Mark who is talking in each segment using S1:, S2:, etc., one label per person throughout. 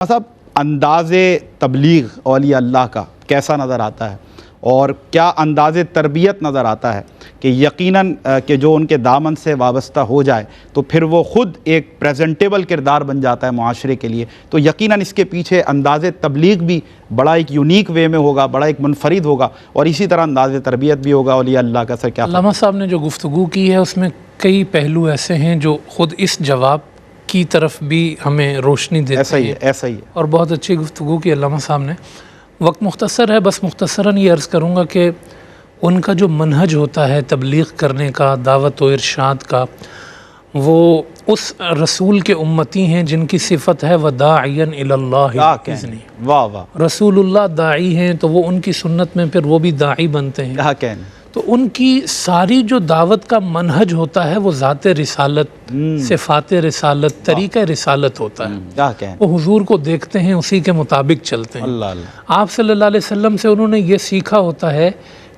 S1: صاحب انداز تبلیغ اولیاء اللہ کا کیسا نظر آتا ہے اور کیا انداز تربیت نظر آتا ہے کہ یقیناً کہ جو ان کے دامن سے وابستہ ہو جائے تو پھر وہ خود ایک پریزنٹیبل کردار بن جاتا ہے معاشرے کے لیے، تو یقیناً اس کے پیچھے انداز تبلیغ بھی بڑا ایک یونیک وے میں ہوگا، بڑا ایک منفرد ہوگا، اور اسی طرح انداز تربیت بھی ہوگا اولیاء اللہ کا۔ سر کیا
S2: علامہ صاحب نے جو گفتگو کی ہے اس میں کئی پہلو ایسے ہیں جو خود اس جواب کی طرف بھی ہمیں روشنی دیتے ہیں۔
S1: ایسا ہی ہے
S2: اور بہت اچھی گفتگو کی علامہ صاحب نے۔ وقت مختصر ہے، بس مختصراً یہ عرض کروں گا کہ ان کا جو منہج ہوتا ہے تبلیغ کرنے کا، دعوت و ارشاد کا، وہ اس رسول کے امتی ہیں جن کی صفت ہے وَدَاعِيًا إِلَى اللَّهِ بِإِذْنِهِ۔
S1: واہ واہ،
S2: رسول اللہ داعی ہیں تو وہ ان کی سنت میں پھر وہ بھی داعی بنتے ہیں۔
S1: کیا کہنے،
S2: تو ان کی ساری جو دعوت کا منہج ہوتا ہے وہ ذات رسالت، صفات رسالت، طریقہ رسالت ہوتا ہے۔
S1: کیا کہنے،
S2: وہ حضور کو دیکھتے ہیں، اسی کے مطابق چلتے ہیں۔
S1: اللہ اللہ،
S2: آپ صلی اللہ علیہ وسلم سے انہوں نے یہ سیکھا ہوتا ہے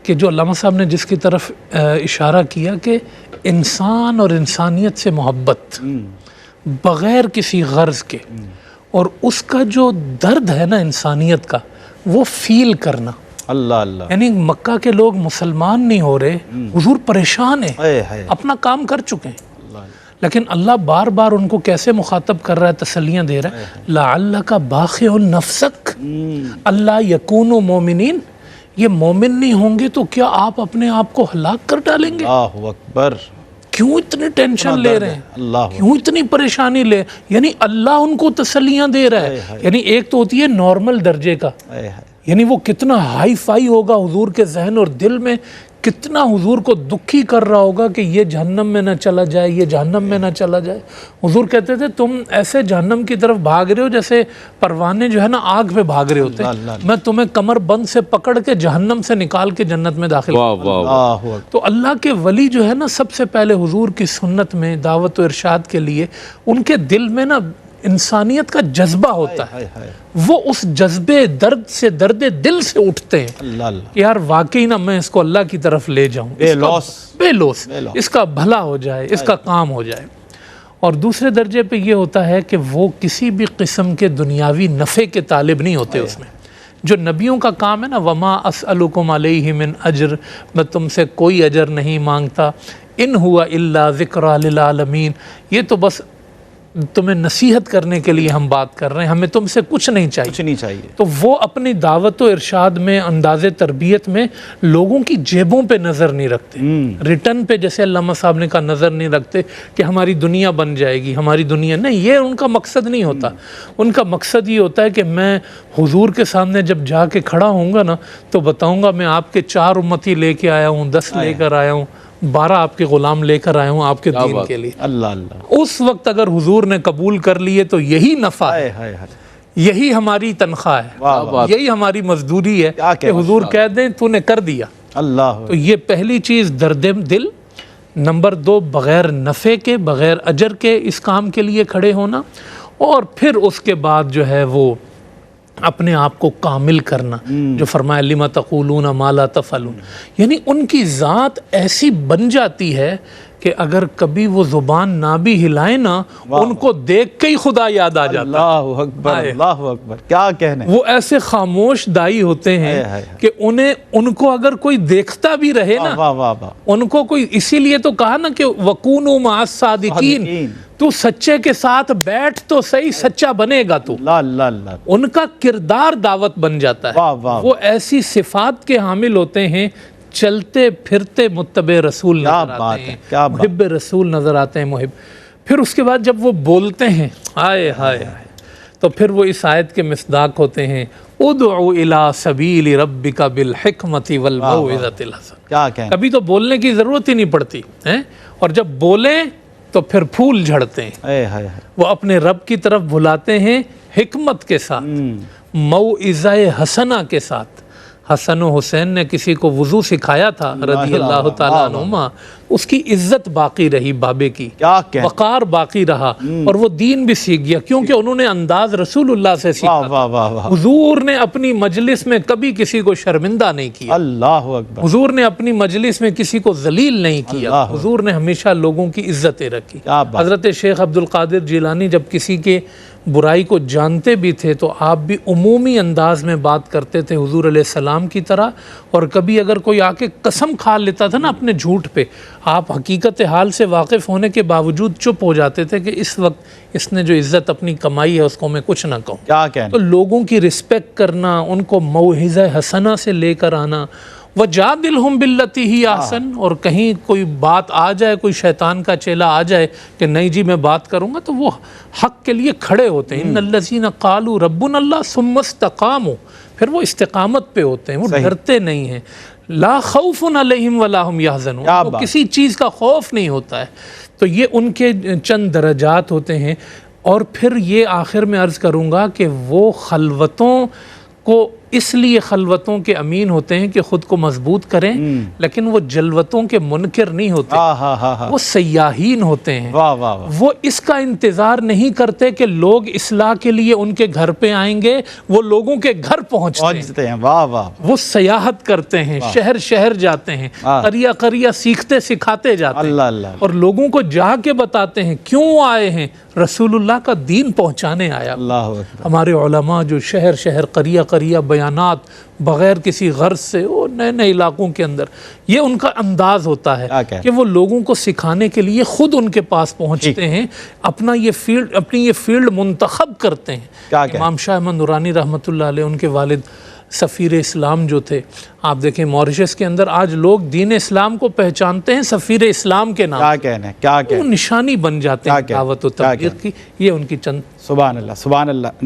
S2: کہ جو علامہ صاحب نے جس کی طرف اشارہ کیا کہ انسان اور انسانیت سے محبت بغیر کسی غرض کے، اور اس کا جو درد ہے نا انسانیت کا وہ فیل کرنا۔
S1: اللہ اللہ،
S2: یعنی مکہ کے لوگ مسلمان نہیں ہو رہے، حضور پریشان ہیں،
S1: ہے
S2: اپنا کام کر چکے ہیں، لیکن اللہ بار بار ان کو کیسے مخاطب کر رہا ہے، تسلیاں دے رہا ہے۔ لعلک باخع نفسک اللہ یکونوا مومنین، یہ مومن نہیں ہوں گے تو کیا آپ اپنے آپ کو ہلاک کر ڈالیں گے؟
S1: اللہ اکبر،
S2: کیوں اتنی ٹینشن لے رہے ہیں،
S1: اللہ
S2: کیوں اتنی پریشانی لے، یعنی اللہ ان کو تسلیاں دے رہا ہے۔ یعنی ایک تو ہوتی ہے نارمل درجے کا، یعنی وہ کتنا ہائی فائی ہوگا حضور کے ذہن اور دل میں، کتنا حضور کو دکھی کر رہا ہوگا کہ یہ جہنم میں نہ چلا جائے، یہ جہنم میں نہ چلا جائے۔ حضور کہتے تھے تم ایسے جہنم کی طرف بھاگ رہے ہو جیسے پروانے جو ہے نا آگ پہ بھاگ رہے ہوتے ہیں، میں تمہیں کمر بند سے پکڑ کے جہنم سے نکال کے جنت میں داخل کروں۔ تو اللہ کے ولی جو ہے نا سب سے پہلے حضور کی سنت میں دعوت و ارشاد کے لیے ان کے دل میں نا انسانیت کا جذبہ ہوتا ہے، وہ اس جذبے درد سے، درد دل سے اٹھتے ہیں
S1: اللہ اللہ،
S2: کہ یار واقعی نا میں اس کو اللہ کی طرف لے جاؤں، بے لوس اس کا بھلا ہو جائے، اس کا کام ہو جائے۔ اور دوسرے درجے پہ یہ ہوتا ہے کہ وہ کسی بھی قسم کے دنیاوی نفع کے طالب نہیں ہوتے اس میں۔ جو نبیوں کا کام ہے نا وما اسألکم علیہ من اجر، میں تم سے کوئی اجر نہیں مانگتا، ان ہوا الا ذکری للعالمین، یہ تو بس تمہیں نصیحت کرنے کے لیے ہم بات کر رہے ہیں، ہمیں تم سے کچھ نہیں چاہیے۔ تو وہ اپنی دعوت و ارشاد میں، انداز تربیت میں لوگوں کی جیبوں پہ نظر نہیں رکھتے، ریٹرن پہ جیسے علامہ صاحب نے کہا نظر نہیں رکھتے کہ ہماری دنیا بن جائے گی، ہماری دنیا نہیں، یہ ان کا مقصد نہیں ہوتا۔ ان کا مقصد یہ ہوتا ہے کہ میں حضور کے سامنے جب جا کے کھڑا ہوں گا نا تو بتاؤں گا میں آپ کے 4 امتی لے کے آیا ہوں، 10 لے کر آیا ہوں، 12 آپ کے غلام لے کر آئے ہوں آپ کے دین کے لیے۔
S1: اللہ اللہ،
S2: اس وقت اگر حضور نے قبول کر لیے تو یہی نفع ہے، یہی ہماری تنخواہ ہے، یہی ہماری مزدوری ہے کہ حضور کہہ دیں تو نے کر دیا۔
S1: اللہ،
S2: تو یہ پہلی چیز درد دل۔ نمبر 2 بغیر نفع کے، بغیر اجر کے اس کام کے لیے کھڑے ہونا، اور پھر اس کے بعد جو ہے وہ اپنے آپ کو کامل کرنا، جو فرمایا لما تقولون ما لا تفعلون، یعنی ان کی ذات ایسی بن جاتی ہے کہ اگر کبھی وہ زبان نہ بھی ہلائے نا ان کو دیکھ کے ہی خدا یاد آ جاتا۔
S1: اللہ اکبر، اللہ اکبر، کیا کہنے،
S2: وہ ایسے خاموش دائی ہوتے ہیں کہ ان کو اگر کوئی دیکھتا بھی رہے نا، ان کو کوئی، اسی لیے تو کہا نا کہ وَكُونُوا مَعَ الصَّادِقِينَ، تو سچے کے ساتھ بیٹھ تو صحیح، سچا بنے گا تو۔ ان کا کردار دعوت بن جاتا ہے، وہ ایسی صفات کے حامل ہوتے ہیں، چلتے پھرتے متبع رسول نظر آتے ہیں، محب رسول نظر آتے ہیں، محب۔ پھر اس کے بعد جب وہ بولتے ہیں ہائے ہائے ہائے، تو پھر وہ اس آیت کے مصداق ہوتے ہیں ادعو الی سبیل ربک بالحکمت والموعظۃ الحسنہ۔ کبھی تو بولنے کی ضرورت ہی نہیں پڑتی، اور جب بولیں تو پھر پھول جھڑتے ہیں، وہ اپنے رب کی طرف بلاتے ہیں حکمت کے ساتھ، موعظہ حسنہ کے ساتھ۔ حسن و حسین نے کسی کو وضو سکھایا تھا رضی اللہ تعالیٰ عنہما، اس کی عزت باقی رہی بابے کی،
S1: کیا کہنا،
S2: وقار باقی رہا، اور وہ دین بھی سیکھ گیا کیونکہ انہوں نے انداز رسول اللہ سے سیکھا۔
S1: واہ واہ واہ،
S2: حضور نے اپنی مجلس میں کبھی کسی کو شرمندہ نہیں کیا،
S1: اللہ اکبر،
S2: حضور نے اپنی مجلس میں کسی کو ذلیل نہیں کیا، حضور نے ہمیشہ لوگوں کی عزتیں رکھی۔
S1: کیا بات،
S2: حضرت شیخ عبد القادر جیلانی جب کسی کے برائی کو جانتے بھی تھے تو آپ بھی عمومی انداز میں بات کرتے تھے حضور علیہ السلام کی طرح، اور کبھی اگر کوئی آ کے قسم کھا لیتا تھا نا اپنے جھوٹ پہ، آپ حقیقت حال سے واقف ہونے کے باوجود چپ ہو جاتے تھے کہ اس وقت اس نے جو عزت اپنی کمائی ہے اس کو میں کچھ نہ کہوں۔
S1: کیا کہنا،
S2: تو لوگوں کی رسپیکٹ کرنا، ان کو موعظہ حسنہ سے لے کر آنا، وَجَادِلْهُمْ بِالَّتِي هِيَ أَحْسَنُ، اور کہیں کوئی بات آ جائے، کوئی شیطان کا چیلا آ جائے کہ نہیں جی میں بات کروں گا، تو وہ حق کے لیے کھڑے ہوتے ہیں۔ إِنَّ الَّذِينَ قَالُوا رَبُّنَا اللَّهُ ثُمَّ اسْتَقَامُوا، پھر وہ استقامت پہ ہوتے ہیں، وہ ڈرتے نہیں ہیں۔ لا خوف علیہم ولا هم يحزنون، وہ کسی چیز کا خوف نہیں ہوتا ہے۔ تو یہ ان کے چند درجات ہوتے ہیں۔ اور پھر یہ آخر میں عرض کروں گا کہ وہ خلوتوں کو اس لیے خلوتوں کے امین ہوتے ہیں کہ خود کو مضبوط کریں، لیکن وہ جلوتوں کے منکر نہیں ہوتے، وہ سیاحین ہوتے ہیں۔
S1: واہ واہ واہ،
S2: وہ اس کا انتظار نہیں کرتے کہ لوگ اصلاح کے لیے ان کے گھر پہ آئیں گے، وہ لوگوں کے گھر پہنچتے ہیں،
S1: واہ واہ،
S2: وہ سیاحت کرتے ہیں، شہر شہر جاتے ہیں، قریہ قریہ سیکھتے سکھاتے جاتے ہیں،
S1: اللہ اللہ،
S2: اور لوگوں کو جا کے بتاتے ہیں کیوں آئے ہیں، رسول اللہ کا دین پہنچانے آیا۔
S1: اللہ اکبر،
S2: ہمارے علماء جو شہر شہر قریہ قریہ بیانات بغیر کسی غرض سے وہ نئے نئے علاقوں کے اندر، یہ ان کا انداز ہوتا ہے کہ وہ لوگوں کو سکھانے کے لیے خود ان کے پاس پہنچتے ہیں، اپنی یہ فیلڈ منتخب کرتے ہیں۔ امام شاہ احمد نورانی رحمۃ اللہ علیہ، ان کے والد سفیر اسلام جو تھے، آپ دیکھیں موریشس کے اندر آج لوگ دین اسلام کو پہچانتے ہیں سفیر اسلام کے نام،
S1: کیا کہنا ہے، کیا کہنا،
S2: وہ نشانی بن جاتے ہیں دعوت و تبلیغ کی۔ یہ ان کی چند،
S1: سبحان اللہ، سبحان اللہ۔